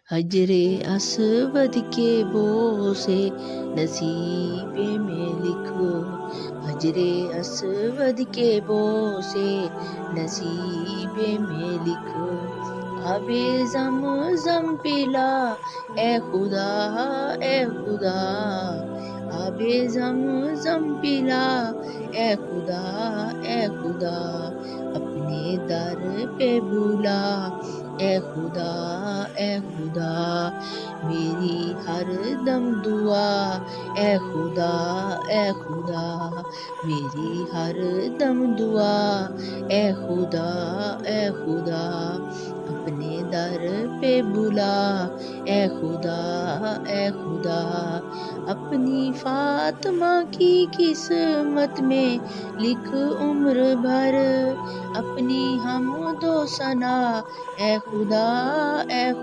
حجر اسود کے بو سے نصیب میں لکھو، حجر اسود کے بو سے نصیب میں لکھو، آب زمزم پلا اے خدا اے خدا، آب زمزم پلا اے خدا اے خدا، اپنے در پہ بلا اے خدا اے خدا، میری ہر دم دعا اے خدا اے خدا، میری ہر دم دعا اے خدا اے خدا، اپنے در پہ بلا اے خدا اے خدا، اپنی فاطمہ کی قسمت میں لکھ عمر بھر اپنی حمد و ثنا اے خدا اے